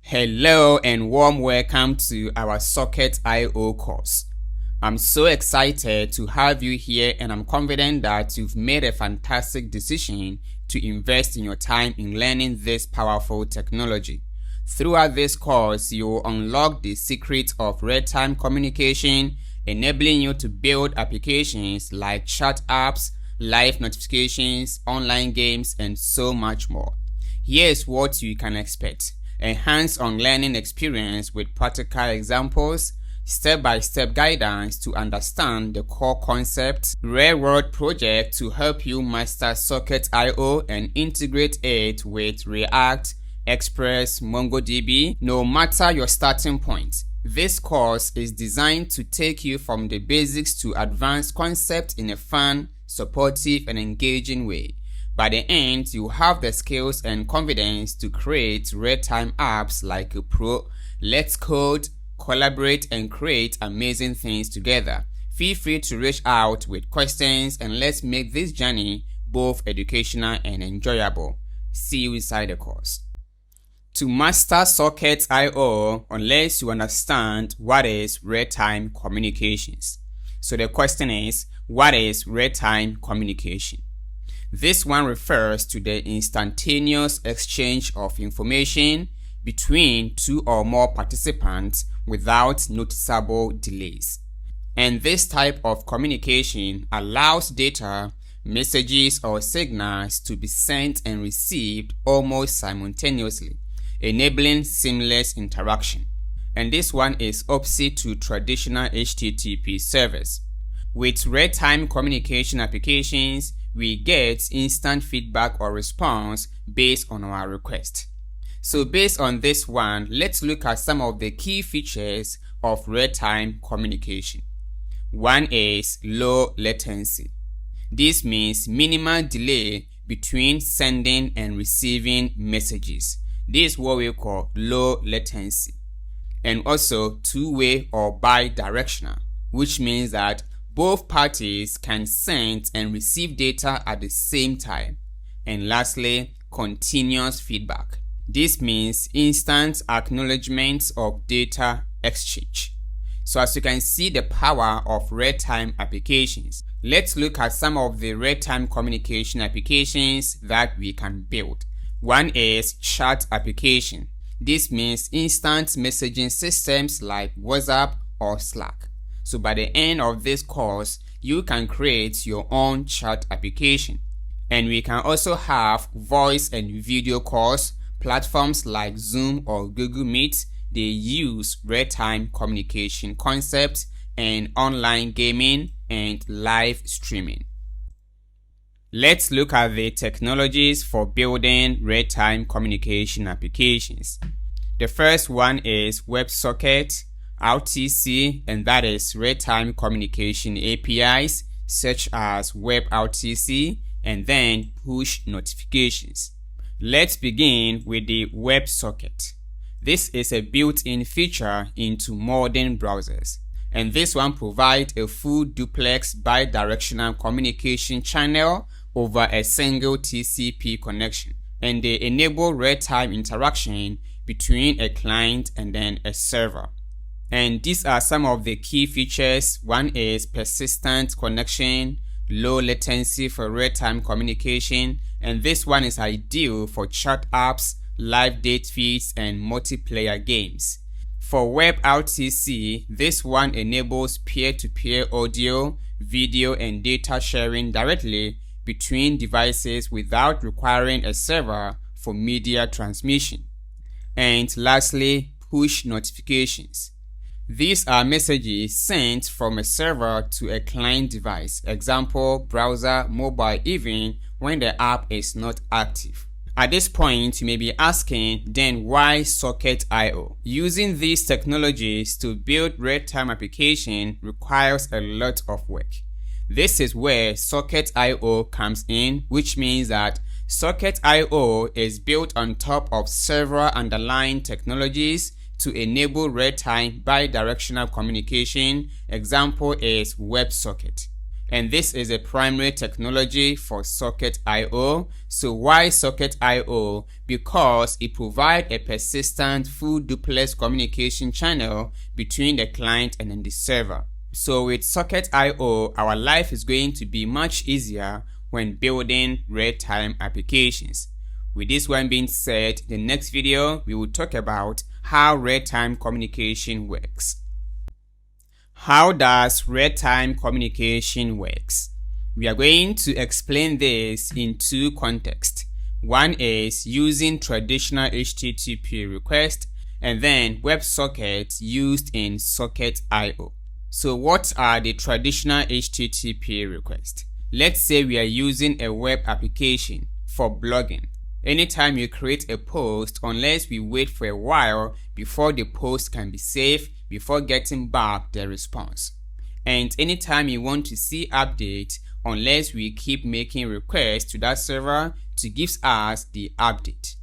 Hello and warm welcome to our Socket.io course. I'm so excited to have you here, and I'm confident that you've made a fantastic decision to invest in your time in learning this powerful technology. Throughout this course, you will unlock the secret of real-time communication, enabling you to build applications like chat apps, live notifications, online games, and so much more. Here's what you can expect: a hands-on learning experience with practical examples, step-by-step guidance to understand the core concepts, real-world project to help you master Socket.io and integrate it with React, Express, MongoDB, no matter your starting point. This course is designed to take you from the basics to advanced concepts in a fun, supportive, and engaging way. By the end, you have the skills and confidence to create real-time apps like a pro. Let's code, collaborate, and create amazing things together. Feel free to reach out with questions, and let's make this journey both educational and enjoyable. See you inside the course. To master Socket.io, unless you understand what is real-time communications. So the question is, what is real-time communication? This one refers to the instantaneous exchange of information between two or more participants without noticeable delays. And this type of communication allows data, messages, or signals to be sent and received almost simultaneously, enabling seamless interaction. And this one is opposite to traditional HTTP servers. With real-time communication applications, we get instant feedback or response based on our request. So based on this one, let's look at some of the key features of real-time communication. One is low latency. This means minimal delay between sending and receiving messages. This is what we call low latency. And also two-way or bi-directional, which means that both parties can send and receive data at the same time. And lastly, continuous feedback. This means instant acknowledgements of data exchange. So as you can see the power of real-time applications, let's look at some of the real-time communication applications that we can build. One is chat application. This means instant messaging systems like WhatsApp or Slack. So by the end of this course, you can create your own chat application. And we can also have voice and video calls. Platforms like Zoom or Google Meet, they use real-time communication concepts, and online gaming and live streaming. Let's look at the technologies for building real-time communication applications. The first one is WebSockets, RTC, and that is real-time communication APIs such as WebRTC, and then push notifications. Let's begin with the WebSocket. This is a built-in feature into modern browsers, and this one provides a full duplex bi-directional communication channel over a single TCP connection, and they enable real-time interaction between a client and then a server. And these are some of the key features. One is persistent connection, low latency for real-time communication, and this one is ideal for chat apps, live date feeds, and multiplayer games. For WebRTC, this one enables peer-to-peer audio, video, and data sharing directly between devices without requiring a server for media transmission. And lastly, push notifications. These are messages sent from a server to a client device, example, browser, mobile, even when the app is not active. At this point, you may be asking, then why Socket.io? Using these technologies to build real-time application requires a lot of work. This is where Socket.io comes in, which means that Socket.io is built on top of several underlying technologies to enable real-time bi-directional communication. Example is WebSocket. And this is a primary technology for Socket IO. So why Socket IO? Because it provides a persistent full duplex communication channel between the client and then the server. So with Socket IO, our life is going to be much easier when building real-time applications. With this one being said, the next video we will talk about how real-time communication works. How does real-time communication works? We are going to explain this in two contexts. One is using traditional HTTP request and then WebSockets used in Socket IO. So what are the traditional HTTP requests? Let's say we are using a web application for blogging. Anytime you create a post, unless we wait for a while before the post can be saved, before getting back the response. And anytime you want to see update, unless we keep making requests to that server to give us the update.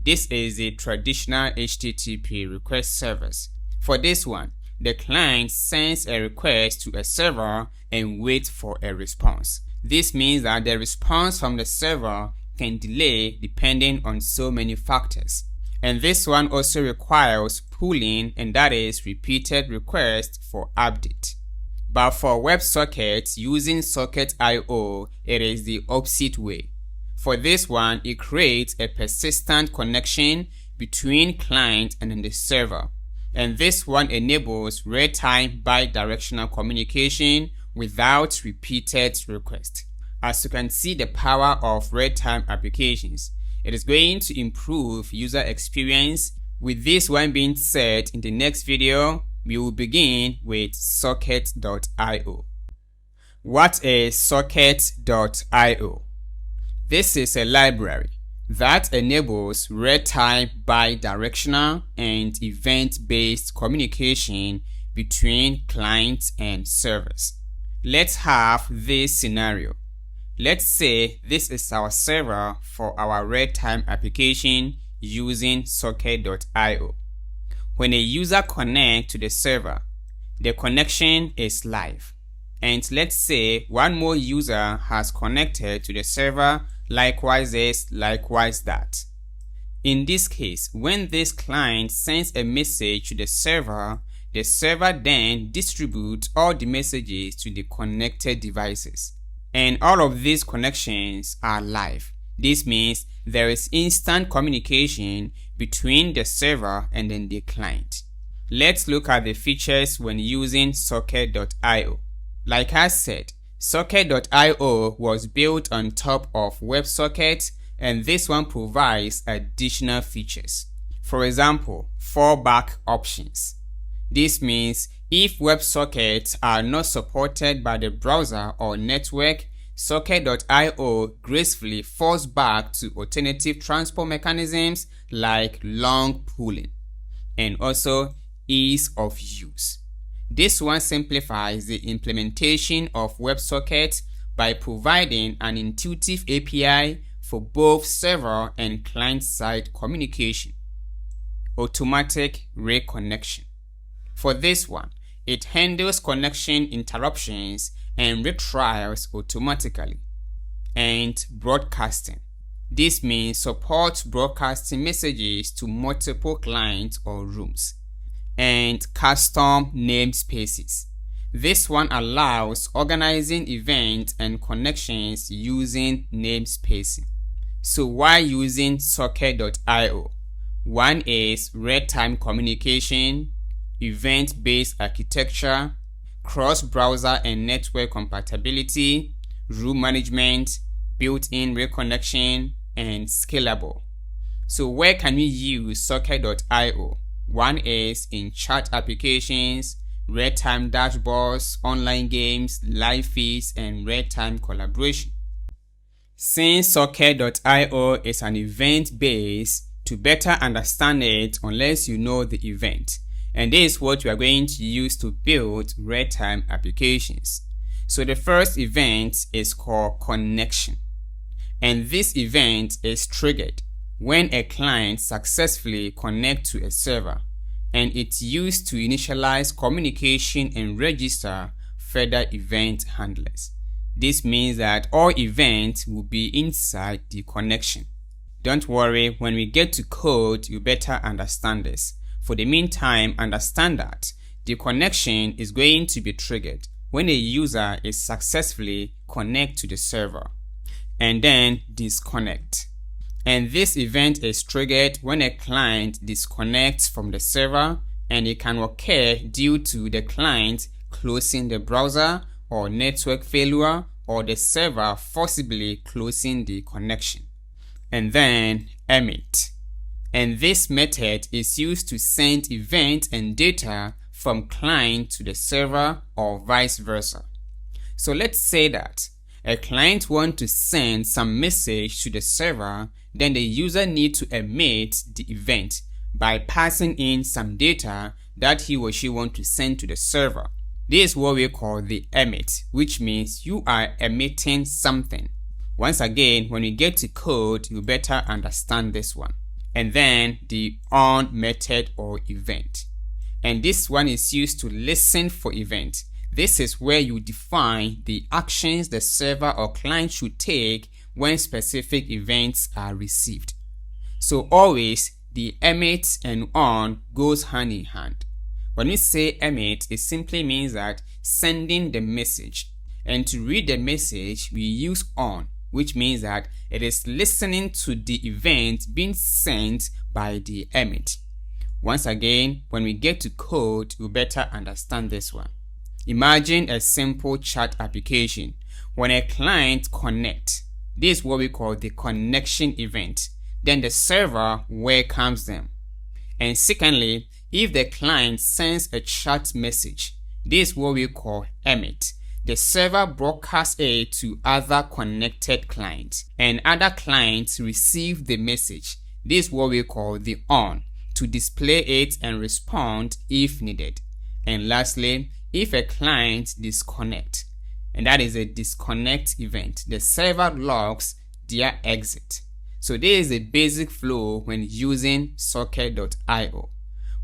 This is a traditional HTTP request service. For this one, the client sends a request to a server and waits for a response. This means that the response from the server can delay depending on so many factors. And this one also requires pooling, and that is repeated requests for update. But for WebSockets using Socket IO, it is the opposite way. For this one, it creates a persistent connection between client and the server. And this one enables real-time bidirectional communication without repeated requests. As you can see the power of real-time applications, it is going to improve user experience. With this one being said, in the next video, we will begin with Socket.io. What is Socket.io? This is a library that enables real-time bidirectional and event-based communication between clients and servers. Let's have this scenario. Let's say this is our server for our real-time application using Socket.io. When a user connects to the server, the connection is live. And let's say one more user has connected to the server, likewise this, likewise that. In this case, when this client sends a message to the server then distributes all the messages to the connected devices. And all of these connections are live. This means there is instant communication between the server and then the client. Let's look at the features when using Socket.io. Like I said, Socket.io was built on top of WebSockets, and this one provides additional features. For example, fallback options. This means if WebSockets are not supported by the browser or network, Socket.io gracefully falls back to alternative transport mechanisms like long pooling and also ease of use. This one simplifies the implementation of WebSockets by providing an intuitive API for both server and client-side communication. Automatic reconnection. For this one, it handles connection interruptions and retrials automatically. And broadcasting. This means supports broadcasting messages to multiple clients or rooms. And custom namespaces. This one allows organizing events and connections using namespacing. So why using Socket.io? One is real-time communication, event-based architecture, cross-browser and network compatibility, room management, built-in reconnection, and scalable. So where can we use Socket.io? One is in chat applications, real-time dashboards, online games, live feeds, and real-time collaboration. Since Socket.io is an event-based, to better understand it, unless you know the event. And this is what we are going to use to build real-time applications. So the first event is called connection. And this event is triggered when a client successfully connects to a server, and it's used to initialize communication and register further event handlers. This means that all events will be inside the connection. Don't worry, when we get to code, you better understand this. For the meantime, understand that the connection is going to be triggered when a user is successfully connected to the server and then disconnect. And this event is triggered when a client disconnects from the server, and it can occur due to the client closing the browser or network failure or the server forcibly closing the connection. And then emit. And this method is used to send events and data from client to the server or vice versa. So let's say that a client wants to send some message to the server, then the user needs to emit the event by passing in some data that he or she wants to send to the server. This is what we call the emit, which means you are emitting something. Once again, when we get to code, you better understand this one. And then the on method or event. And this one is used to listen for event. This is where you define the actions the server or client should take when specific events are received. So always the emit and on goes hand in hand. When we say emit, it simply means that sending the message. And to read the message, we use on, which means that it is listening to the event being sent by the emit. Once again, when we get to code, you better understand this one. Imagine a simple chat application. When a client connects, this is what we call the connection event. Then the server welcomes them. And secondly, if the client sends a chat message, this is what we call emit. The server broadcasts it to other connected clients, and other clients receive the message. This is what we call the on, to display it and respond if needed. And lastly, if a client disconnects, and that is a disconnect event, the server logs their exit. So this is a basic flow when using socket.io.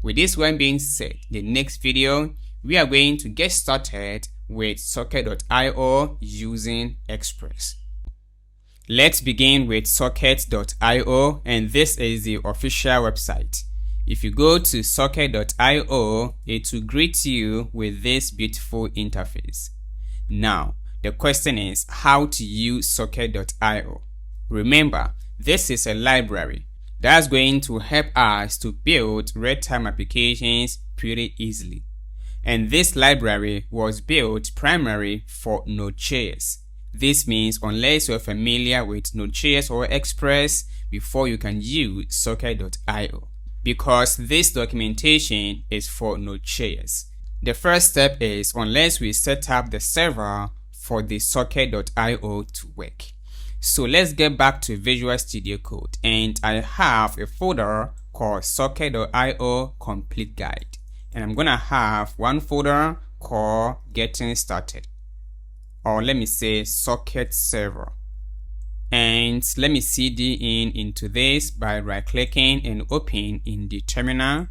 With this one being said, the next video, we are going to get started with socket.io using Express. Let's begin with socket.io, and this is the official website. If you go to socket.io, it will greet you with this beautiful interface. Now, the question is how to use socket.io. Remember, this is a library that's going to help us to build real-time applications pretty easily. And this library was built primarily for Node.js. This means unless you're familiar with Node.js or Express, before you can use socket.io, because this documentation is for Node.js. The first step is unless we set up the server for the socket.io to work. So let's get back to Visual Studio Code, and I have a folder called socket.io complete guide, and I'm gonna have one folder called getting started, or let me say socket server. And let me cd in into this by right clicking and open in the terminal.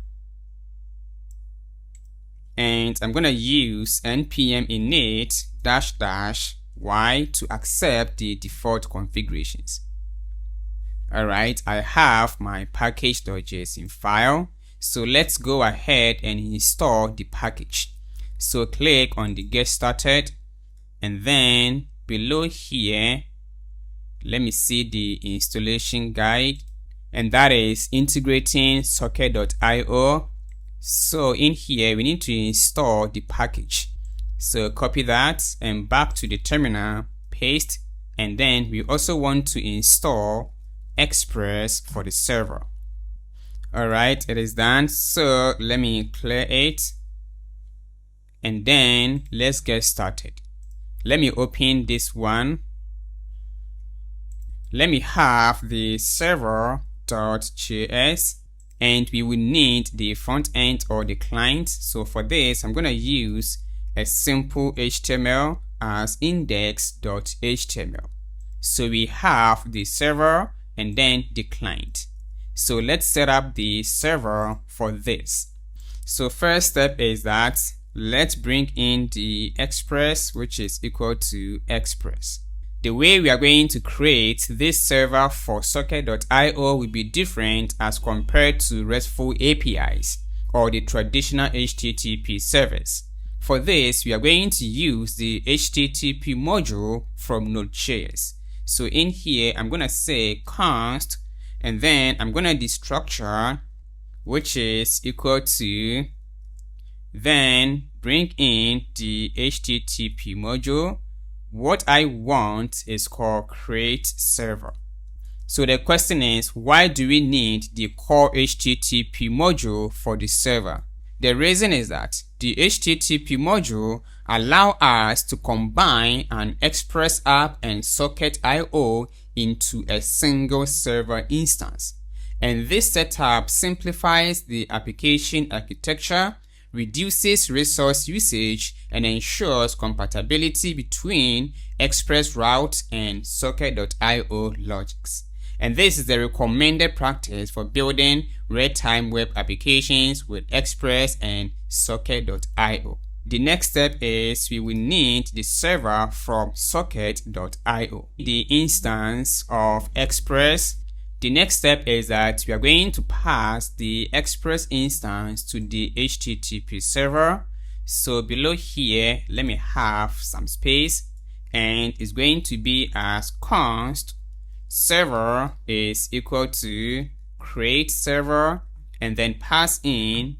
And I'm gonna use npm init --y to accept the default configurations. Alright, I have my package.json file. So let's go ahead and install the package. So click on the get started, and then below here, let me see the installation guide, and that is integrating socket.io. So in here, we need to install the package. So copy that and back to the terminal, paste, and then we also want to install Express for the server. Alright, it is done. So let me clear it, and then let's get started. Let me open this one. Let me have the server.js, and we will need the front end or the client. So for this, I'm going to use a simple HTML as index.html. So we have the server and then the client. So let's set up the server for this. So first step is that let's bring in the express, which is equal to express. The way we are going to create this server for socket.io will be different as compared to RESTful APIs or the traditional HTTP servers. For this, we are going to use the HTTP module from Node.js. So in here, I'm going to say const, and then I'm going to destructure, which is equal to, then bring in the HTTP module. What I want is called create server. So the question is, why do we need the core HTTP module for the server? The reason is that the HTTP module allows us to combine an Express app and Socket.io into a single server instance. And this setup simplifies the application architecture, reduces resource usage, and ensures compatibility between Express route and Socket.io logics. And this is the recommended practice for building real-time web applications with Express and Socket.io. The next step is we will need the server from Socket.io, the instance of Express. The next step is that we are going to pass the Express instance to the HTTP server. So below here, let me have some space, and it's going to be as const server is equal to create server, and then pass in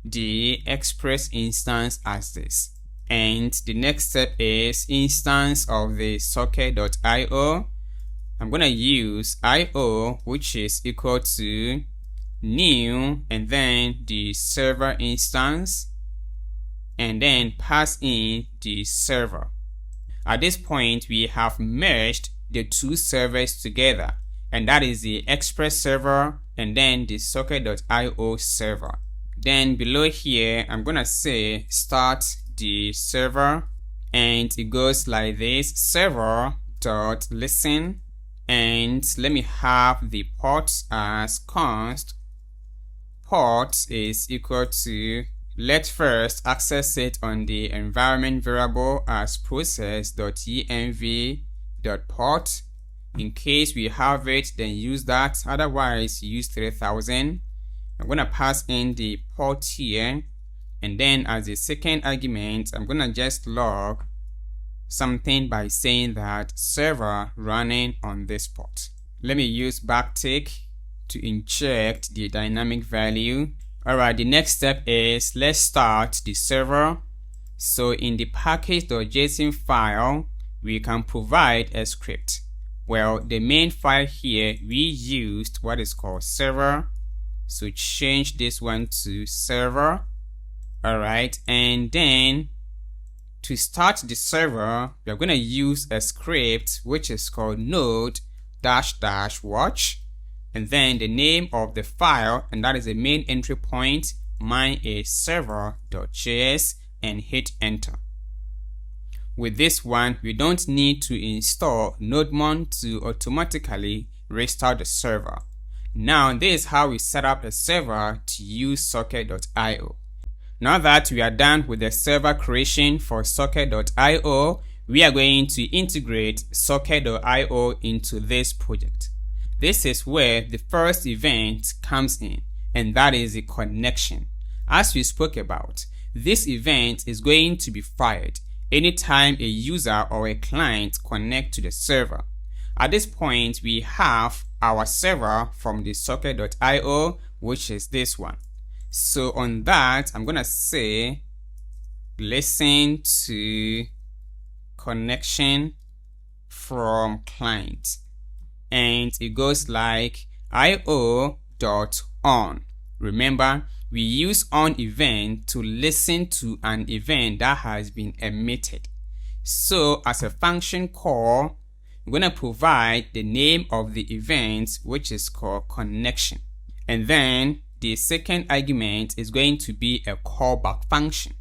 the Express instance as this. And the next step is instance of the Socket.io. I'm going to use io, which is equal to new, and then the server instance, and then pass in the server. At this point, we have merged the two servers together, and that is the Express server and then the Socket.io server. Then below here, I'm going to say start the server, and it goes like this: server.listen. And let me have the port as const. Port is equal to, let's first access it on the environment variable as process.env.port. In case we have it, then use that. Otherwise, use 3000. I'm going to pass in the port here. And then as the second argument, I'm going to just log something by saying that server running on this port. Let me use backtick to inject the dynamic value. Alright, the next step is let's start the server. So in the package.json file, we can provide a script. Well, the main file here, we used what is called server. So change this one to server. Alright, and then to start the server, we are going to use a script which is called node-watch, and then the name of the file, and that is the main entry point. Mine is server.js, and hit enter. With this one, we don't need to install nodemon to automatically restart the server. Now, this is how we set up a server to use Socket.io. Now that we are done with the server creation for Socket.io, we are going to integrate Socket.io into this project. This is where the first event comes in, and that is the connection. As we spoke about, this event is going to be fired anytime a user or a client connect to the server. At this point, we have our server from the Socket.io, which is this one. So on that, I'm going to say listen to connection from client. And it goes like io.on. Remember, we use on event to listen to an event that has been emitted. So as a function call, we're going to provide the name of the event, which is called connection. And then the second argument is going to be a callback function.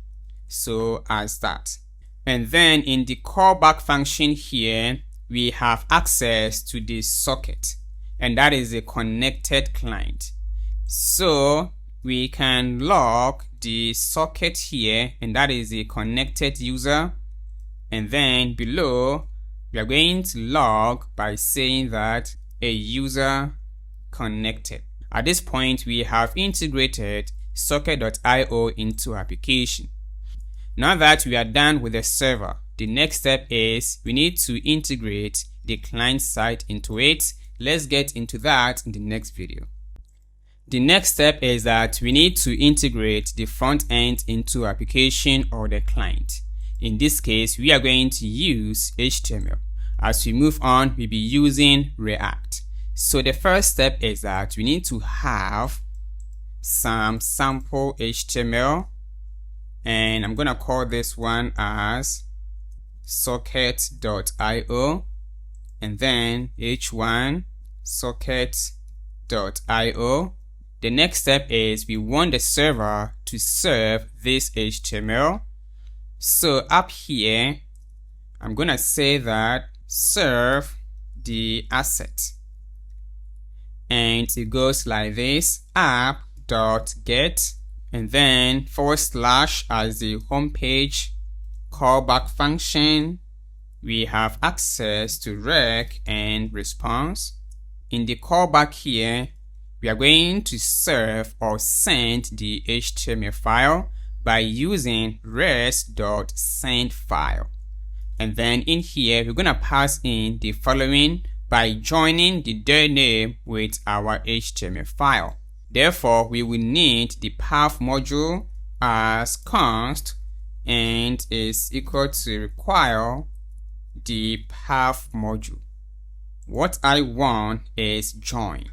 So as that. And then in the callback function here, we have access to the socket, and that is a connected client. So we can log the socket here, and that is the connected user. And then below, we are going to log by saying that a user connected. At this point, we have integrated socket.io into application. Now that we are done with the server, the next step is we need to integrate the client side into it. Let's get into that in the next video. The next step is that we need to integrate the front end into application or the client. In this case, we are going to use HTML. As we move on, we'll be using React. So the first step is that we need to have some sample HTML, and I'm going to call this one as socket.io, and then h1 socket.io. The next step is we want the server to serve this HTML. So up here, I'm going to say that serve the asset. And it goes like this, app.get, and then / as the home page callback function. We have access to rec and response. In the callback here, we are going to serve or send the HTML file by using res.sendFile. And then in here, we're going to pass in the following by joining the dir name with our HTML file. Therefore, we will need the path module as const and is equal to require the path module. What I want is join.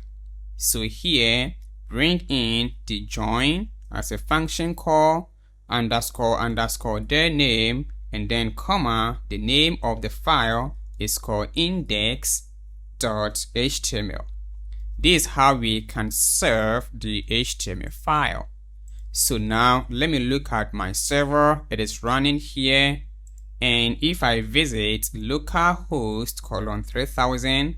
So here, bring in the join as a function call __ dir name, and then comma, the name of the file is called index.html. This is how we can serve the HTML file. So now let me look at my server. It is running here, and if I visit localhost :3000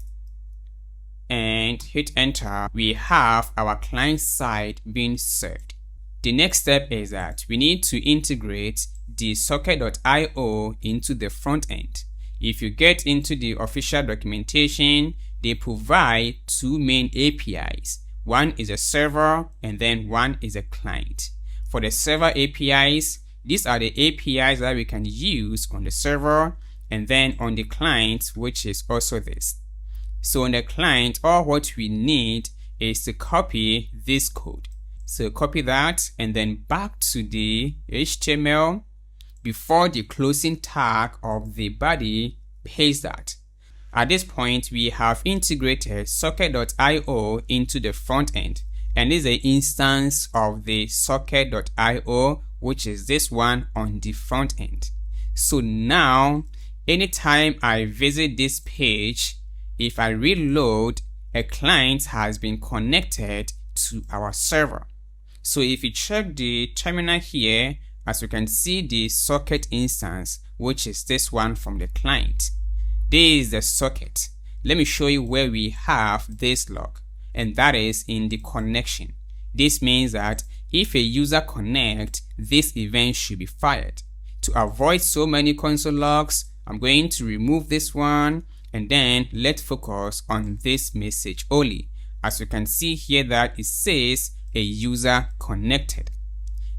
and hit enter, we have our client side being served. The next step is that we need to integrate the socket.io into the front end. If you get into the official documentation, they provide two main APIs. One is a server and then one is a client. For the server APIs, these are the APIs that we can use on the server, and then on the client, which is also this. So on the client, all what we need is to copy this code. So copy that and then back to the HTML. Before the closing tag of the body, paste that. At this point, we have integrated socket.io into the front end, and this is an instance of the socket.io, which is this one on the front end. So now, anytime I visit this page, if I reload, a client has been connected to our server. So if you check the terminal here, as you can see the socket instance, which is this one from the client. This is the socket. Let me show you where we have this log, and that is in the connection. This means that if a user connects, this event should be fired. To avoid so many console logs, I'm going to remove this one, and then let's focus on this message only. As you can see here that it says a user connected.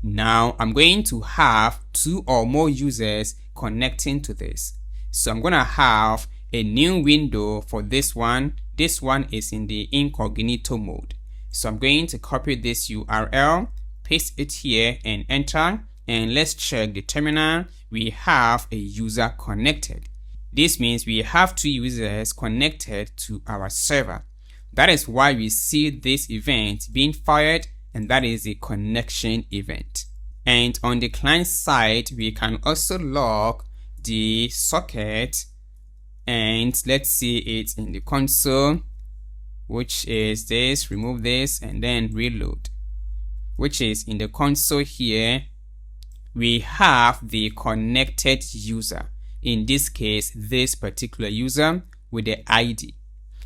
Now I'm going to have two or more users connecting to this. So I'm going to have a new window for this one. This one is in the incognito mode. So I'm going to copy this URL, paste it here and enter. And let's check the terminal. We have a user connected. This means we have two users connected to our server. That is why we see this event being fired, and that is a connection event. And on the client side, we can also log the socket, and let's see it in the console, which is this. Remove this and then reload, which is in the console here. We have the connected user, in this case this particular user with the ID.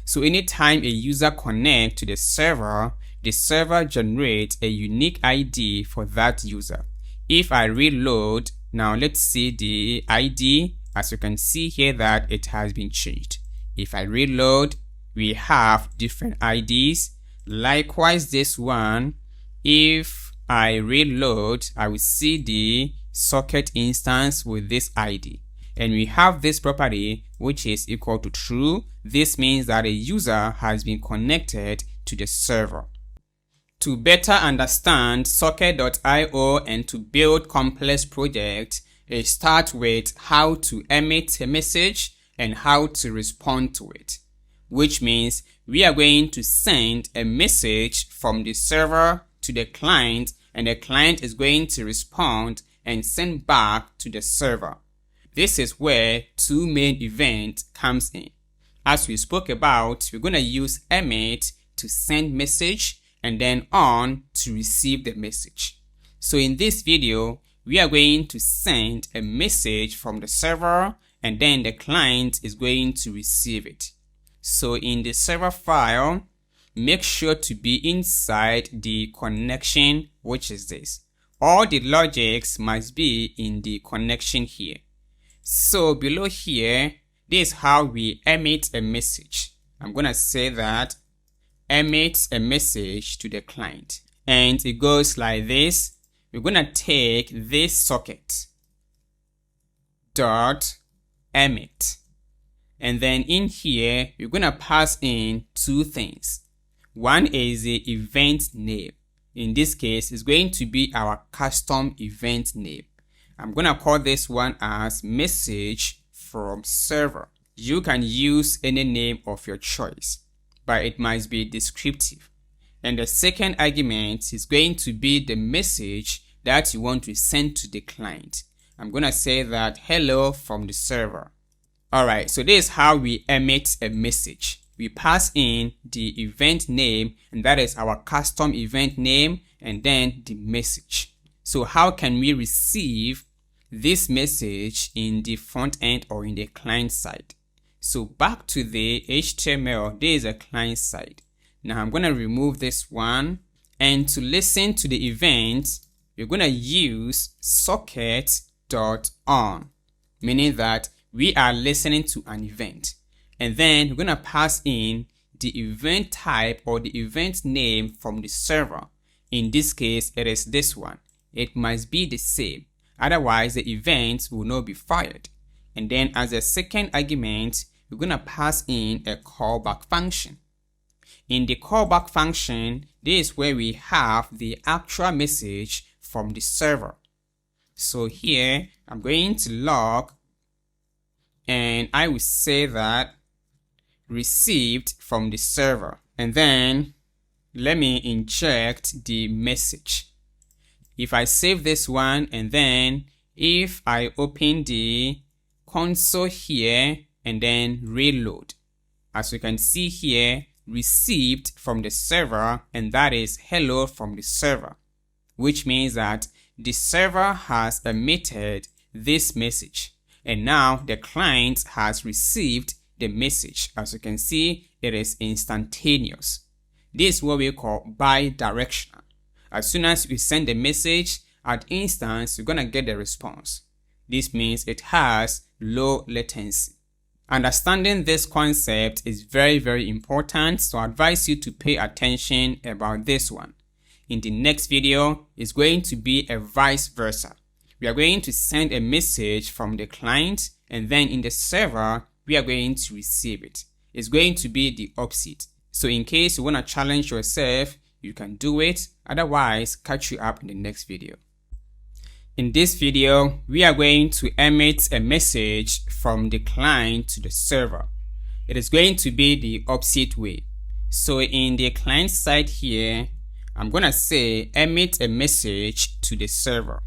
So anytime a user connects to the server, the server generates a unique ID for that user. If I reload, now let's see the ID. As you can see here that it has been changed. If I reload, we have different IDs. Likewise, this one, if I reload, I will see the socket instance with this ID. And we have this property which is equal to true. This means that a user has been connected to the server. To better understand socket.io and to build complex projects, start with how to emit a message and how to respond to it. Which means we are going to send a message from the server to the client, and the client is going to respond and send back to the server. This is where two main events comes in. As we spoke about, we're going to use emit to send message and then on to receive the message. So in this video, we are going to send a message from the server and then the client is going to receive it. So in the server file, make sure to be inside the connection, which is this. All the logics must be in the connection here. So below here, this is how we emit a message. I'm going to say that emit a message to the client. And it goes like this. We're going to take this socket dot emit. And then in here, we're going to pass in two things. One is the event name. In this case, it's going to be our custom event name. I'm going to call this one as message from server. You can use any name of your choice, but it must be descriptive. And the second argument is going to be the message that you want to send to the client. I'm going to say that hello from the server. Alright, so this is how we emit a message. We pass in the event name, and that is our custom event name, and then the message. So how can we receive this message in the front end or in the client side? So back to the HTML, there is a client side. Now I'm going to remove this one, and to listen to the event, we're going to use socket.on, meaning that we are listening to an event. And then we're going to pass in the event type or the event name from the server. In this case, it is this one. It must be the same. Otherwise, the event will not be fired. And then as a second argument, we're going to pass in a callback function. In the callback function, this is where we have the actual message from the server. So here, I'm going to log, and I will say that received from the server. And then let me inject the message. If I save this one, and then if I open the console here and then reload, as you can see here, received from the server, and that is hello from the server, which means that the server has emitted this message, and now the client has received the message. As you can see, it is instantaneous. This is what we call bi-directional. As soon as you send the message, at instance, you're going to get the response. This means it has low latency. Understanding this concept is very, very important, so I advise you to pay attention about this one. In the next video, it's going to be a vice versa. We are going to send a message from the client, and then in the server, we are going to receive it. It's going to be the opposite. So in case you want to challenge yourself, you can do it. Otherwise, catch you up in the next video. In this video, we are going to emit a message from the client to the server. It is going to be the opposite way. So in the client side here, I'm going to say emit a message to the server.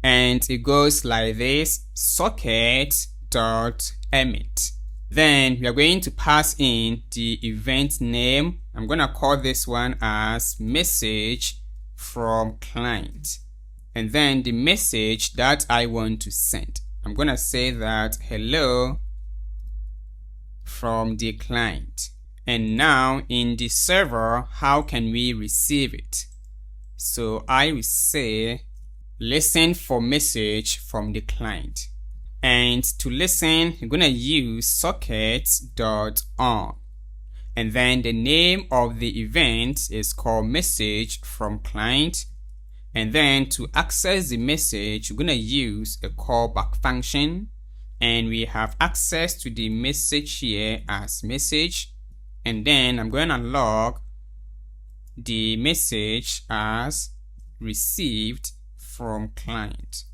And it goes like this, socket.emit. Then we are going to pass in the event name. I'm going to call this one as message from client. And then the message that I want to send, I'm going to say that hello from the client. And now in the server, how can we receive it? So I will say listen for message from the client. And to listen, you're gonna use sockets.on. And then the name of the event is called message from client. And then to access the message, you're gonna use a callback function. And we have access to the message here as message. And then I'm going to log the message as received from client.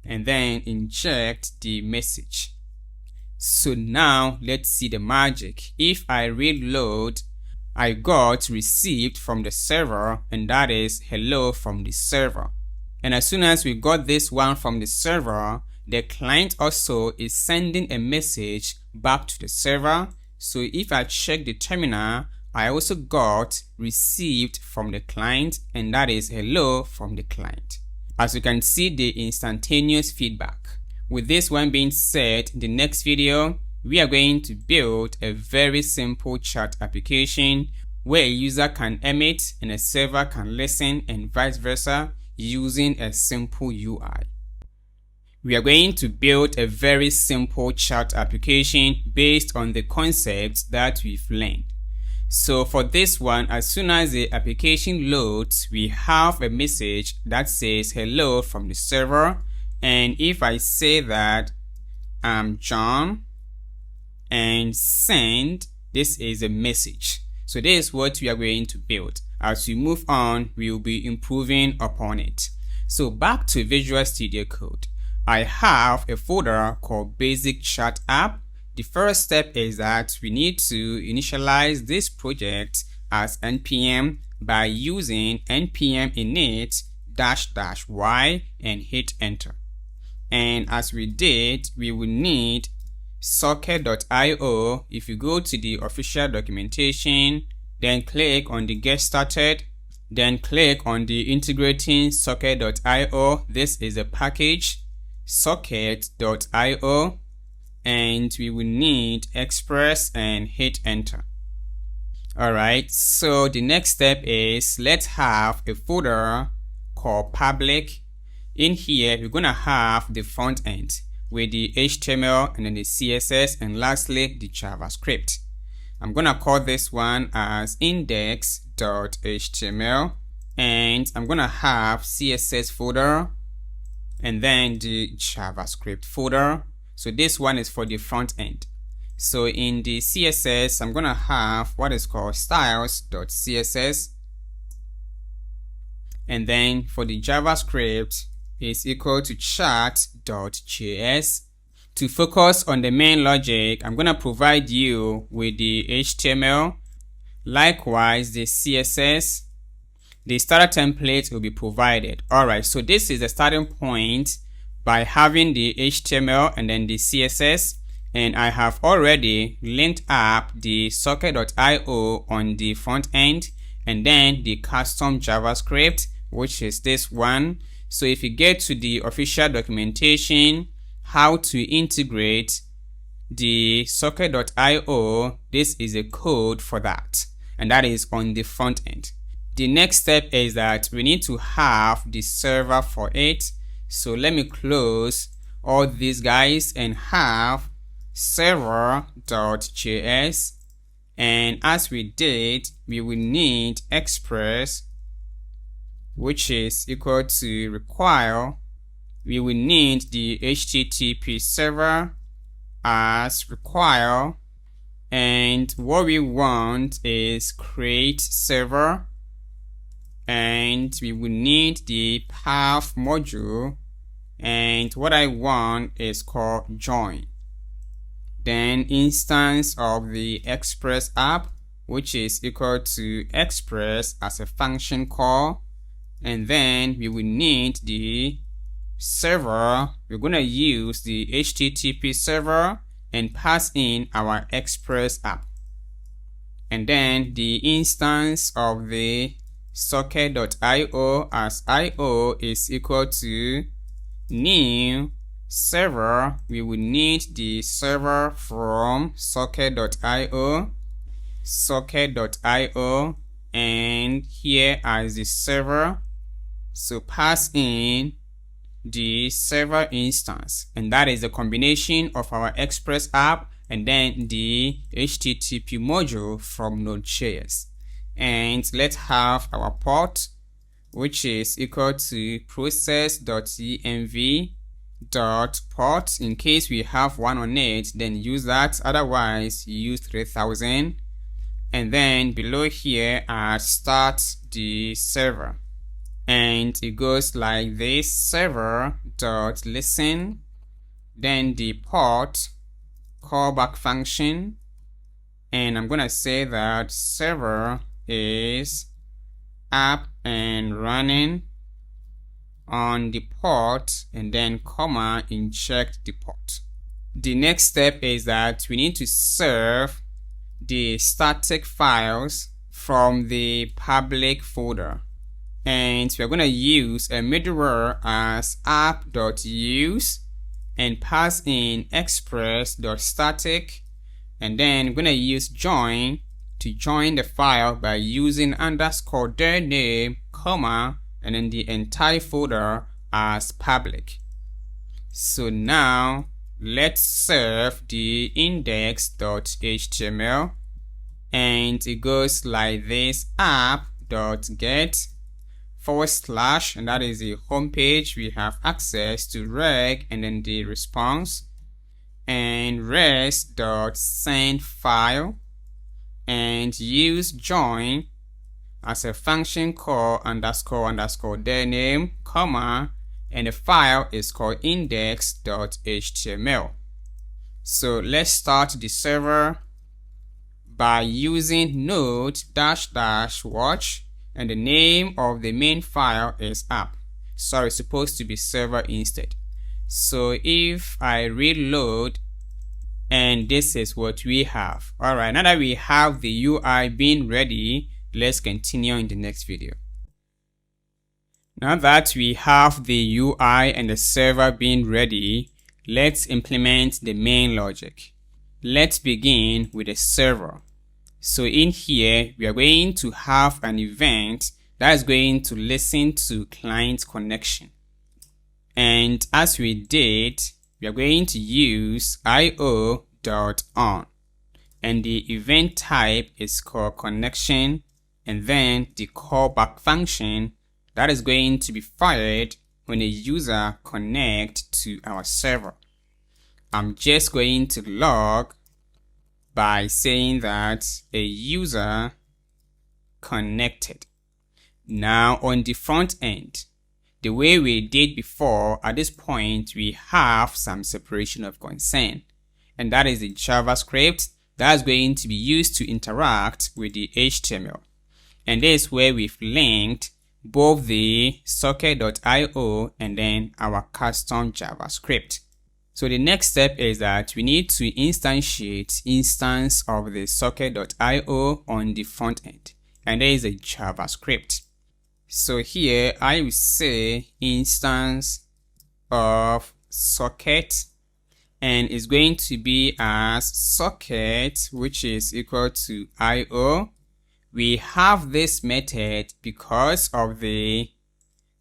And then inject the message. So now let's see the magic. If I reload, I got received from the server, and that is hello from the server. And as soon as we got this one from the server, the client also is sending a message back to the server. So if I check the terminal, I also got received from the client, and that is hello from the client. As you can see, the instantaneous feedback. With this one being said, in the next video, we are going to build a very simple chat application where a user can emit and a server can listen and vice versa using a simple UI. We are going to build a very simple chat application based on the concepts that we've learned. So for this one, as soon as the application loads, we have a message that says hello from the server. And if I say that I'm John and send, this is a message. So this is what we are going to build. As we move on, we will be improving upon it. So back to Visual Studio Code. I have a folder called Basic Chat App. The first step is that we need to initialize this project as npm by using npm init --y and hit enter. And as we did, we will need socket.io. If you go to the official documentation, then click on the get started, then click on the integrating socket.io. This is a package, socket.io, and we will need express and hit enter. Alright, so the next step is let's have a folder called public. In here, we're gonna have the front end with the HTML and then the CSS and lastly the JavaScript. I'm gonna call this one as index.html, and I'm gonna have CSS folder and then the JavaScript folder. So this one is for the front end. So in the CSS, I'm gonna have what is called styles.css, and then for the JavaScript is equal to chat.js. To focus on the main logic, I'm gonna provide you with the HTML, likewise the CSS. The starter template will be provided. Alright, so this is the starting point by having the HTML and then the CSS, and I have already linked up the socket.io on the front end and then the custom JavaScript, which is this one. So if you get to the official documentation, how to integrate the socket.io, this is a code for that, and that is on the front end. The next step is that we need to have the server for it. So let me close all these guys and have server.js, and as we did, we will need express, which is equal to require. We will need the HTTP server as require, and what we want is create server, and we will need the path module, and what I want is called join. Then instance of the express app, which is equal to express as a function call, and then we will need the server. We're going to use the HTTP server and pass in our express app, and then the instance of the socket.io as io is equal to new server, we will need the server from socket.io, and here as the server. So pass in the server instance, and that is a combination of our Express app and then the HTTP module from Node.js. And let's have our port, which is equal to process.env.port. In case we have one on it, then use that, otherwise use 3000. And then below here start the server, and it goes like this: server.listen, then the port callback function, and I'm gonna say that server is up and running on the port, and then comma, inject the port. The next step is that we need to serve the static files from the public folder, and we're going to use a middleware as app.use and pass in express.static, and then we're going to use join to join the file by using underscore their name, comma, and then the entire folder as public. So now let's serve the index.html, and it goes like this: app.get / and that is the home page. We have access to reg and then the response, and res.send file, and use join as a function call underscore their name, comma, and the file is called index.html. So let's start the server by using node -- watch, and the name of the main file is app. Sorry, it's supposed to be server instead. So if I reload, and this is what we have. All right, now that we have the UI being ready, let's continue in the next video. Now that we have the UI and the server being ready, let's implement the main logic. Let's begin with the server. So in here, we are going to have an event that is going to listen to client connection. And as we did, we are going to use io.on, and the event type is called connection, and then the callback function that is going to be fired when a user connects to our server. I'm just going to log by saying that a user connected. Now on the front end, the way we did before, at this point we have some separation of concern, and that is the JavaScript that's going to be used to interact with the HTML. And this is where we've linked both the socket.io and then our custom JavaScript. So the next step is that we need to instantiate instance of the socket.io on the front end, and there is a JavaScript. So here I will say instance of socket, and it's going to be as socket, which is equal to io. We have this method because of the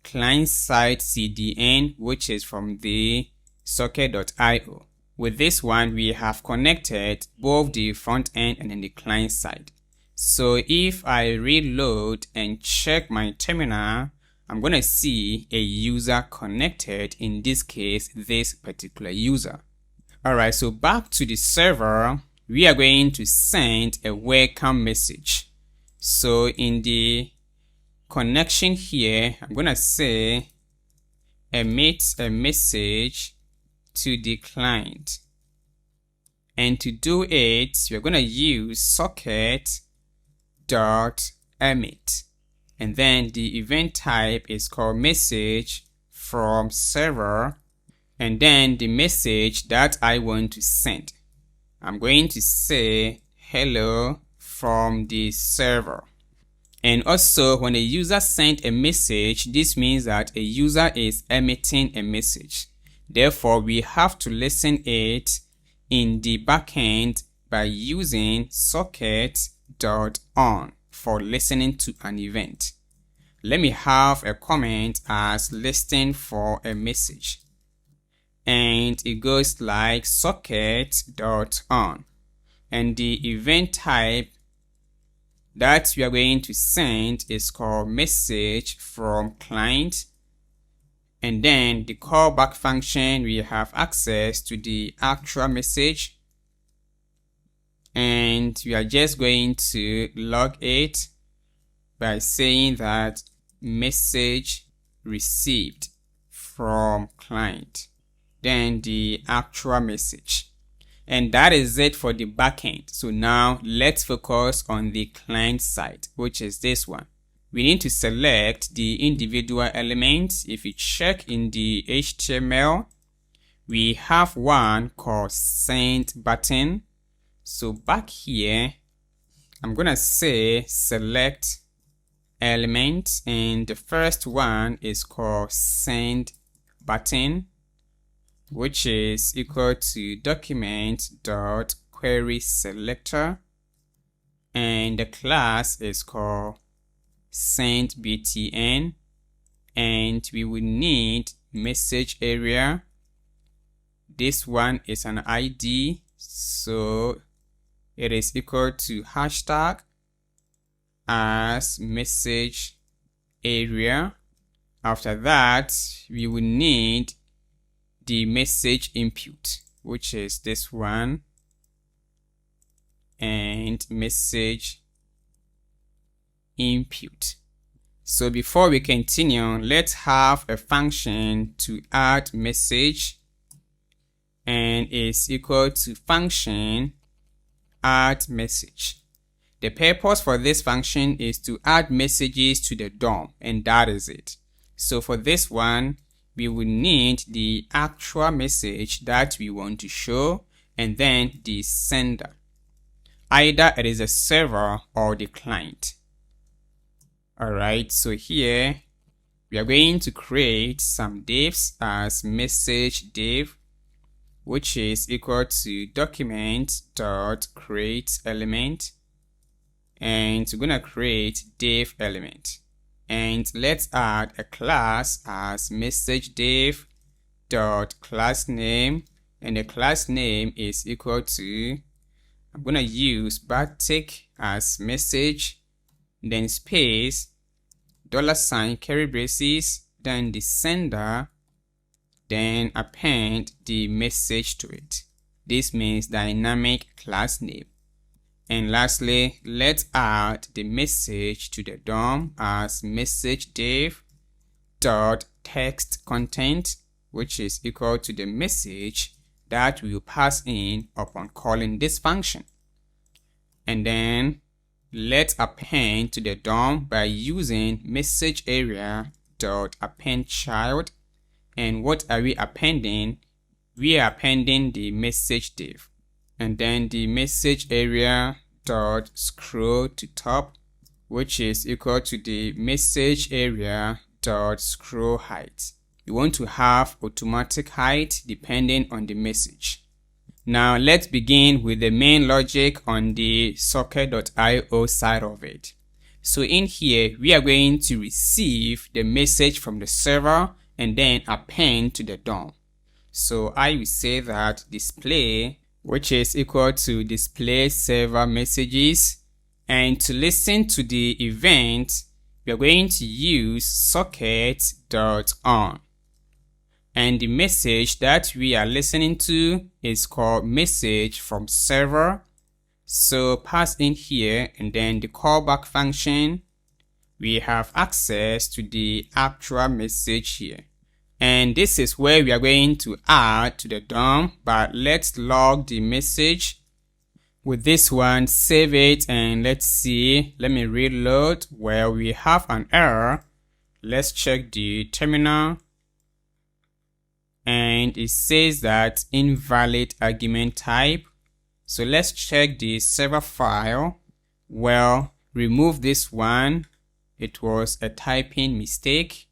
client-side CDN, which is from the socket.io. With this one, we have connected both the front end and then the client side. So if I reload and check my terminal, I'm going to see a user connected, in this case, this particular user. All right, so back to the server, we are going to send a welcome message. So in the connection here, I'm going to say emit a message to the client. And to do it, we're going to use socket.emit. And then the event type is called message from server. And then the message that I want to send, I'm going to say hello from the server. And also when a user sent a message, this means that a user is emitting a message. Therefore, we have to listen it in the backend by using socket.on for listening to an event. Let me have a comment as listening for a message. And it goes like socket.on. And the event type that we are going to send is called message from client. And then the callback function, we have access to the actual message. And we are just going to log it by saying that message received from client, then the actual message. And that is it for the backend. So now let's focus on the client side, which is this one. We need to select the individual elements. If you check in the HTML, we have one called send button. So back here, I'm gonna say select element, and the first one is called send button, which is equal to document.querySelector, and the class is called sendBTN, and we will need message area. This one is an ID, so it is equal to hashtag as message area. After that, we will need the message input, which is this one, and message input. So before we continue, let's have a function to add message, and it's equal to function add message. The purpose for this function is to add messages to the DOM, and that is it. So for this one, we will need the actual message that we want to show, and then the sender. Either it is a server or the client. Alright, so here we are going to create some divs as message div, which is equal to document.createElement, and we're gonna create div element. And let's add a class as message div dot class name, and the class name is equal to, I'm gonna use backtick as message, then space, $ curly braces, then the sender, then append the message to it. This means dynamic class name. And lastly, let's add the message to the DOM as message div dot text content, which is equal to the message that we will pass in upon calling this function. And then let's append to the DOM by using message area dot append child. And what are we appending? We are appending the message div, and then the message area dot scroll to top, which is equal to the message area dot scroll height. You want to have automatic height depending on the message. Now let's begin with the main logic on the socket.io side of it. So in here, we are going to receive the message from the server and then append to the DOM. So I will say that display, which is equal to display server messages, and to listen to the event, we are going to use socket.on. And the message that we are listening to is called message from server. So pass in here, and then the callback function, we have access to the actual message here. And this is where we are going to add to the DOM, but let's log the message. With this one, save it, and let's see. Let me reload. Well, we have an error. Let's check the terminal. And it says that invalid argument type. So let's check the server file. Well, remove this one. It was a typing mistake.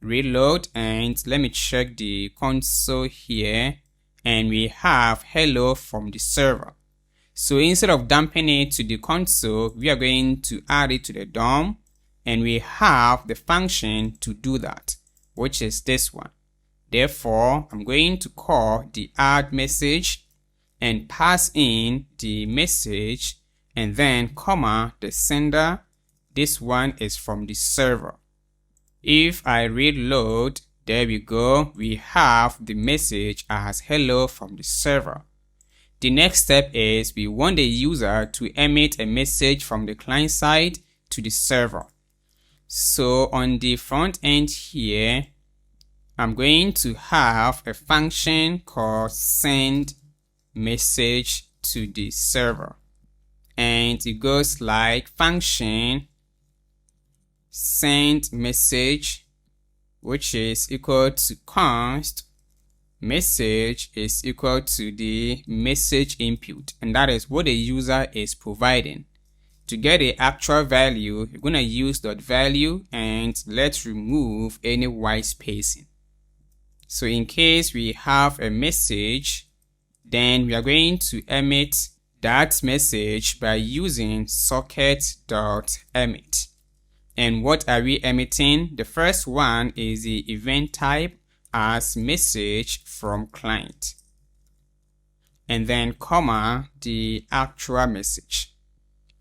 reload, and let me check the console here, and we have hello from the server. So instead of dumping it to the console, we are going to add it to the DOM, and we have the function to do that, which is this one. Therefore, I'm going to call the add message and pass in the message, and then comma the sender. This one is from the server. If I reload, there we go, we have the message as hello from the server. The next step is we want the user to emit a message from the client side to the server. So on the front end here, I'm going to have a function called send message to the server, and it goes like function send message, which is equal to const message is equal to the message input, and that is what the user is providing. To get the actual value, you're going to use .value, and let's remove any white spacing. So in case we have a message, then we are going to emit that message by using socket.emit. And what are we emitting? The first one is the event type as message from client, and then comma the actual message.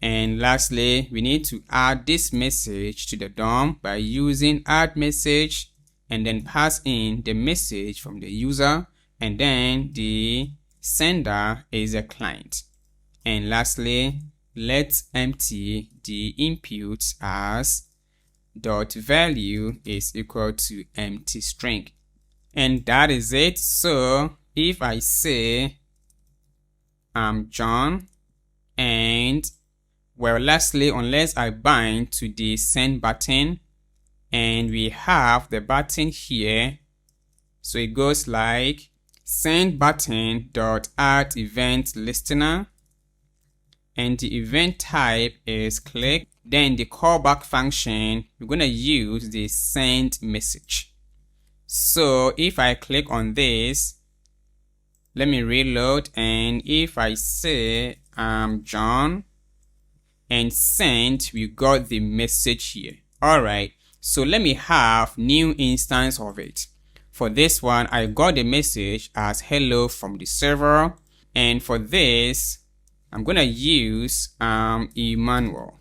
And lastly, we need to add this message to the DOM by using add message, and then pass in the message from the user, and then the sender is a client. And lastly, let's empty the input as .value is equal to empty string. And that is it. So if I say I'm John, and well, lastly, unless I bind to the send button, and we have the button here, so it goes like send button dot add event listener, and the event type is click. Then the callback function, we're going to use the send message. So if I click on this, let me reload, and if I say John and send, we got the message here. All right, so let me have new instance of it. For this one, I got the message as hello from the server, and for this, I'm gonna use Emmanuel.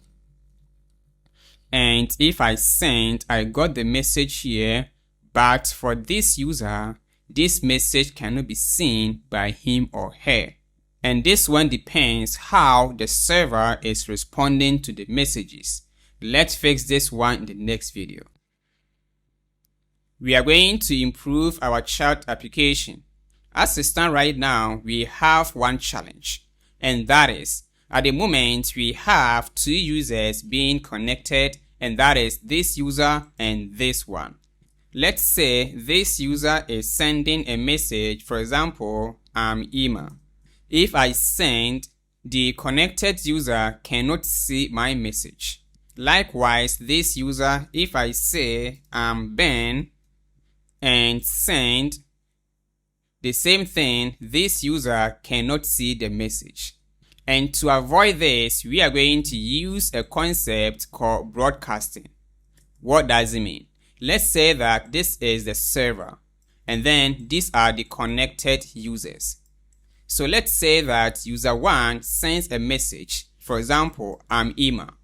And if I send, I got the message here, but for this user, this message cannot be seen by him or her. And this one depends how the server is responding to the messages. Let's fix this one in the next video. We are going to improve our chat application. As it stands right now, we have one challenge, and that is, at the moment, we have two users being connected, and that is this user and this one. Let's say this user is sending a message, for example, Emma. If I send, the connected user cannot see my message. Likewise, this user, if I say Ben and send, the same thing, this user cannot see the message. And to avoid this, we are going to use a concept called broadcasting. What does it mean? Let's say that this is the server, and then these are the connected users. So let's say that user 1 sends a message, for example, Emma.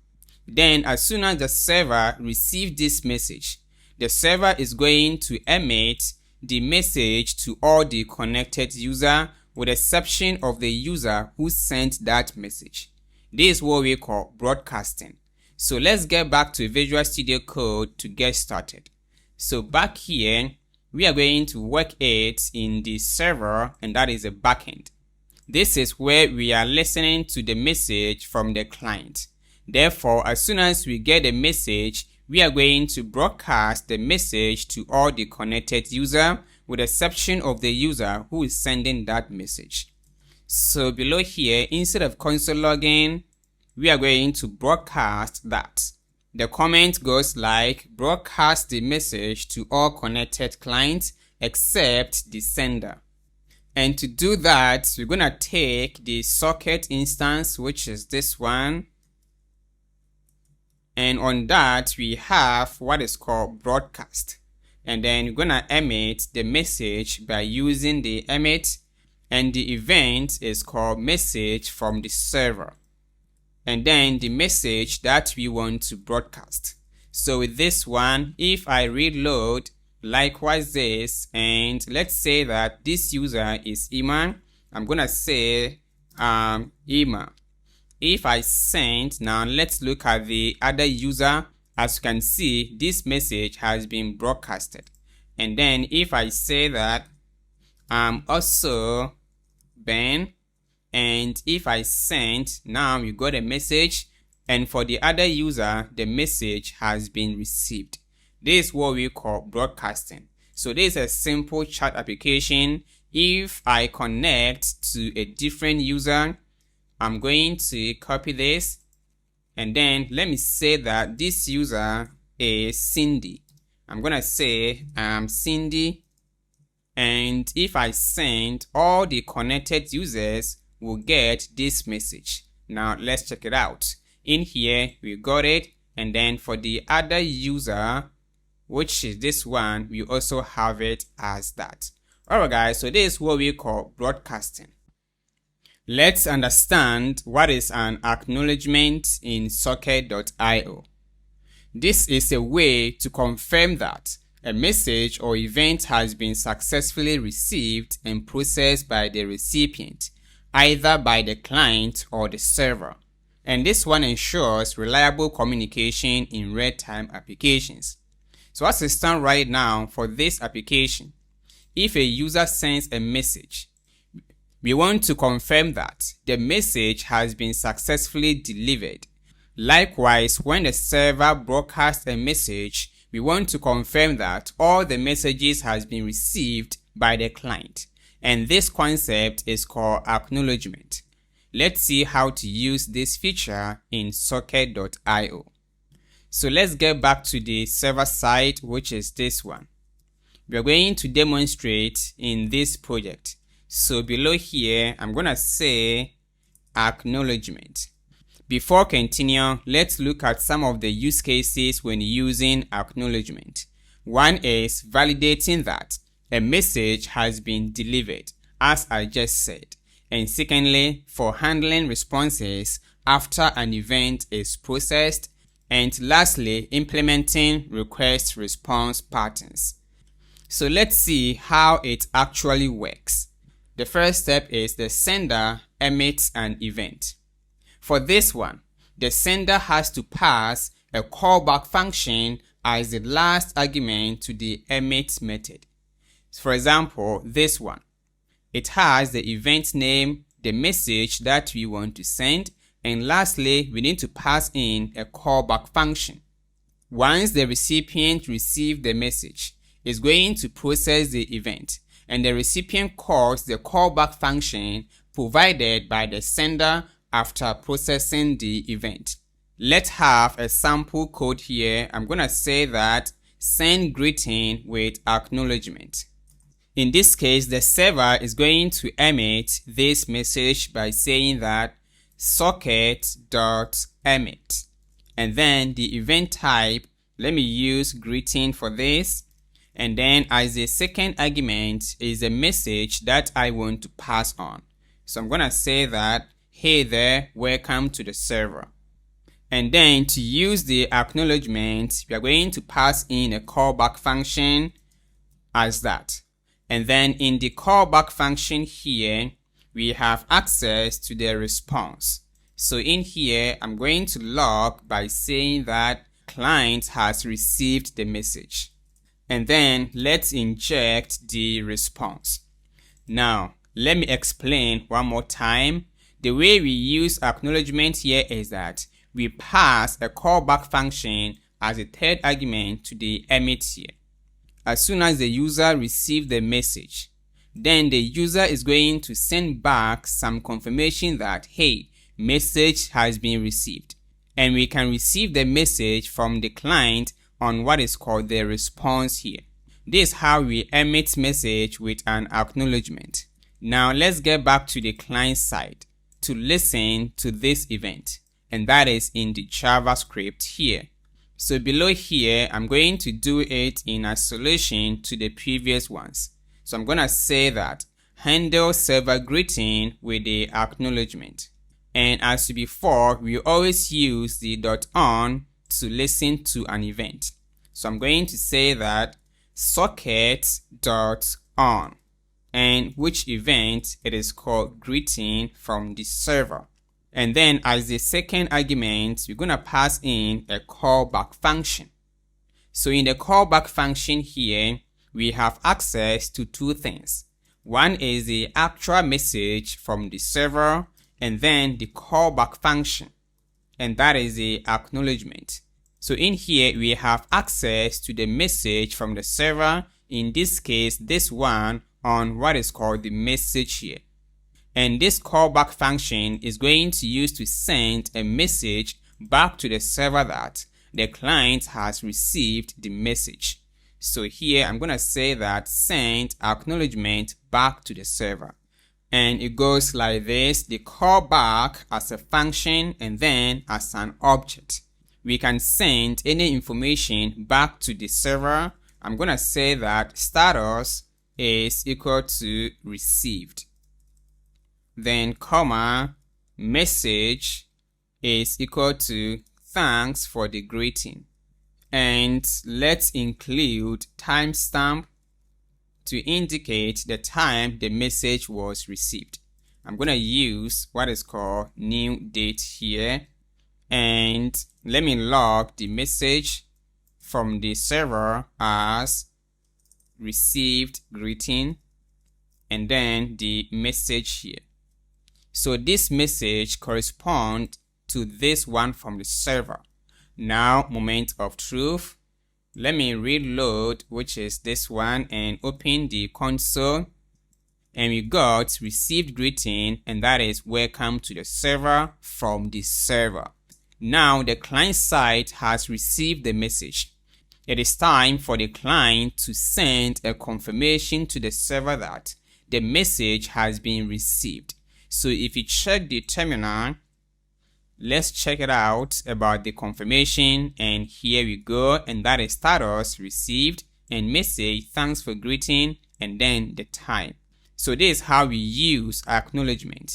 Then as soon as the server receives this message, the server is going to emit the message to all the connected users, with the exception of the user who sent that message. This is what we call broadcasting. So let's get back to Visual Studio Code to get started. So back here, we are going to work it in the server, and that is a backend. This is where we are listening to the message from the client. Therefore, as soon as we get the message, we are going to broadcast the message to all the connected users, with the exception of the user who is sending that message. So below here, instead of console login, we are going to broadcast that. The comment goes like, broadcast the message to all connected clients except the sender. And to do that, we're going to take the socket instance, which is this one. And on that, we have what is called broadcast. And then we're going to emit the message by using the emit. And the event is called message from the server. And then the message that we want to broadcast. So with this one, if I reload, likewise this, and let's say that this user is Iman, I'm gonna say Iman. If I send, now let's look at the other user. As you can see, this message has been broadcasted. And then if I say that also Ben, and if I send, now you got a message, and for the other user, the message has been received. This is what we call broadcasting. So this is a simple chat application. If I connect to a different user, I'm going to copy this, and then let me say that this user is Cindy. I'm gonna say Cindy, and if I send, all the connected users will get this message. Now let's check it out. In here we got it, and then for the other user, which is this one, we also have it as that. Alright guys, so this is what we call broadcasting. Let's understand what is an acknowledgement in socket.io. This is a way to confirm that a message or event has been successfully received and processed by the recipient, either by the client or the server. And this one ensures reliable communication in real-time applications. So as it stands right now for this application, if a user sends a message, we want to confirm that the message has been successfully delivered. Likewise, when the server broadcasts a message, we want to confirm that all the messages has been received by the client. And this concept is called acknowledgement. Let's see how to use this feature in socket.io. So let's get back to the server side, which is this one. We are going to demonstrate in this project. So below here, I'm going to say acknowledgement. Before continuing, let's look at some of the use cases when using acknowledgement. One is validating that a message has been delivered, as I just said. And secondly, for handling responses after an event is processed. And lastly, implementing request response patterns. So let's see how it actually works. The first step is the sender emits an event. For this one, the sender has to pass a callback function as the last argument to the emit method. For example, this one. It has the event name, the message that we want to send, and lastly, we need to pass in a callback function. Once the recipient receives the message, it's going to process the event, and the recipient calls the callback function provided by the sender after processing the event. Let's have a sample code here. I'm going to say that send greeting with acknowledgement. In this case, the server is going to emit this message by saying that socket.emit. And then the event type, let me use greeting for this. And then as a second argument is a message that I want to pass on. So I'm going to say that, hey there, welcome to the server. And then to use the acknowledgement, we are going to pass in a callback function as that. And then in the callback function here, we have access to the response. So in here, I'm going to log by saying that client has received the message. And then let's inject the response. Now, let me explain one more time. The way we use acknowledgement here is that we pass a callback function as a third argument to the emit here. As soon as the user receives the message, then the user is going to send back some confirmation that, hey, message has been received. and we can receive the message from the client on what is called the response here. This is how we emit message with an acknowledgement. Now let's get back to the client side to listen to this event, and that is in the JavaScript here. So below here, I'm going to do it in isolation to the previous ones. So I'm going to say that handle server greeting with the acknowledgement. And as before, we always use the .on to listen to an event. So I'm going to say that socket.on, and which event it is called greeting from the server. And then as the second argument, we're going to pass in a callback function. So in the callback function here, we have access to two things. One is the actual message from the server, and then the callback function, and that is the acknowledgement. So in here, we have access to the message from the server, in this case, this one on what is called the message here. And this callback function is going to use to send a message back to the server that the client has received the message. So here I'm going to say that send acknowledgement back to the server. And it goes like this: the callback as a function and then as an object. We can send any information back to the server. I'm going to say that status is equal to received. Then comma, message is equal to thanks for the greeting. And let's include timestamp to indicate the time the message was received. I'm going to use what is called new date here. And let me log the message from the server as received greeting, and then the message here. So this message corresponds to this one from the server. Now, moment of truth. Let me reload, which is this one, and open the console. And we got received greeting, and that is welcome to the server from the server. Now the client side has received the message. It is time for the client to send a confirmation to the server that the message has been received. So if you check the terminal, let's check it out about the confirmation, and here we go, and that is status received and message thanks for greeting and then the time. So this is how we use acknowledgement.